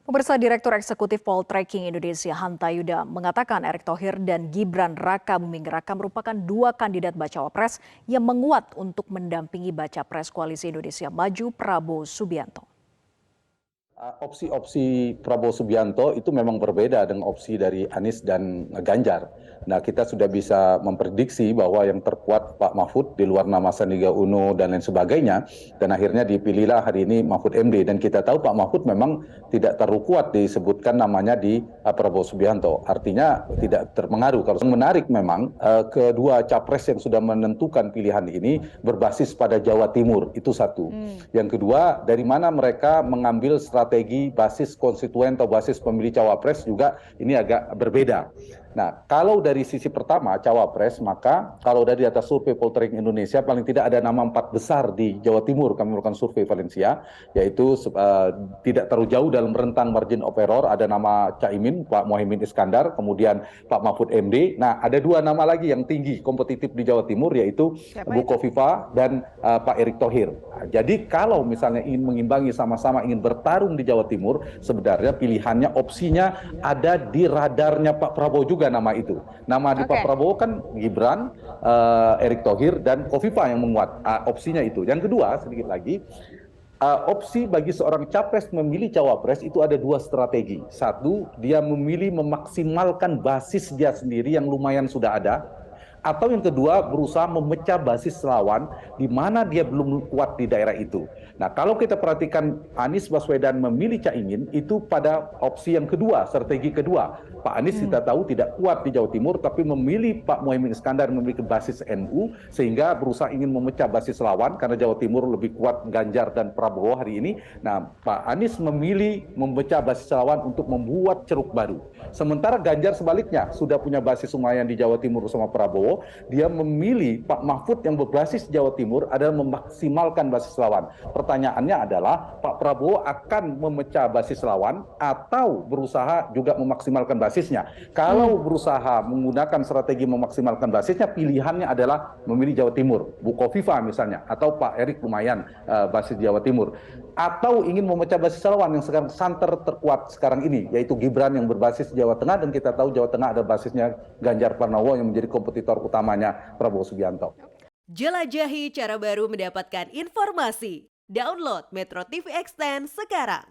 Pemirsa Direktur Eksekutif Poltreking Indonesia Hanta Yuda mengatakan Erick Thohir dan Gibran Raka Buming Raka merupakan dua kandidat bacawa pres yang menguat untuk mendampingi baca pres Koalisi Indonesia Maju Prabowo Subianto. Opsi-opsi Prabowo Subianto itu memang berbeda dengan opsi dari Anies dan Ganjar. Nah, kita sudah bisa memprediksi bahwa yang terkuat Pak Mahfud di luar nama Sandiaga Uno dan lain sebagainya. Dan akhirnya dipilihlah hari ini Mahfud MD. Dan kita tahu Pak Mahfud memang tidak terlalu kuat disebutkan namanya di Prabowo Subianto. Artinya tidak terpengaruh. Kalau menarik memang kedua capres yang sudah menentukan pilihan ini berbasis pada Jawa Timur. Itu satu. Yang kedua, dari mana mereka mengambil strategi basis konstituen atau basis pemilih cawapres juga ini agak berbeda. Nah, kalau dari sisi pertama cawapres, maka kalau dari data survei Poltreking Indonesia paling tidak ada nama 4 besar di Jawa Timur. Kami melakukan survei Valencia, yaitu tidak terlalu jauh dalam rentang margin of error. Ada nama Caimin, Pak Mohaimin Iskandar, kemudian Pak Mahfud MD. Nah, ada dua nama lagi yang tinggi kompetitif di Jawa Timur, yaitu Bu Kofifa dan Pak Erick Thohir. Nah, jadi kalau misalnya ingin mengimbangi sama-sama ingin bertarung di Jawa Timur, sebenarnya pilihannya, opsinya ada di radarnya Pak Prabowo juga nama itu. Nama di Pak Prabowo kan Gibran, Erick Thohir, dan Kofifa yang menguat. Opsinya itu. Yang kedua, sedikit lagi, opsi bagi seorang capres memilih cawapres itu ada dua strategi. Satu, dia memilih memaksimalkan basis dia sendiri yang lumayan sudah ada. Atau yang kedua, berusaha memecah basis lawan di mana dia belum kuat di daerah itu. Nah, kalau kita perhatikan Anies Baswedan memilih Caimin, itu pada opsi yang kedua, strategi kedua. Pak Anies kita tahu tidak kuat di Jawa Timur, tapi memilih Pak Mohaimin Iskandar memiliki basis NU, sehingga berusaha ingin memecah basis lawan, karena Jawa Timur lebih kuat Ganjar dan Prabowo hari ini. Nah, Pak Anies memilih memecah basis lawan untuk membuat ceruk baru. Sementara Ganjar sebaliknya, sudah punya basis lumayan di Jawa Timur bersama Prabowo, dia memilih Pak Mahfud yang berbasis Jawa Timur adalah memaksimalkan basis lawan. Pertanyaannya adalah, Pak Prabowo akan memecah basis lawan atau berusaha juga memaksimalkan basisnya? Kalau berusaha menggunakan strategi memaksimalkan basisnya, pilihannya adalah memilih Jawa Timur, Bu Kofifa misalnya, atau Pak Erick lumayan basis Jawa Timur. Atau ingin memecah basis lawan yang sekarang santer terkuat sekarang ini, yaitu Gibran yang berbasis Jawa Tengah, dan kita tahu Jawa Tengah ada basisnya Ganjar Pranowo yang menjadi kompetitor utamanya Prabowo Subianto. Jelajahi cara baru mendapatkan informasi. Download Metro TV Extend sekarang.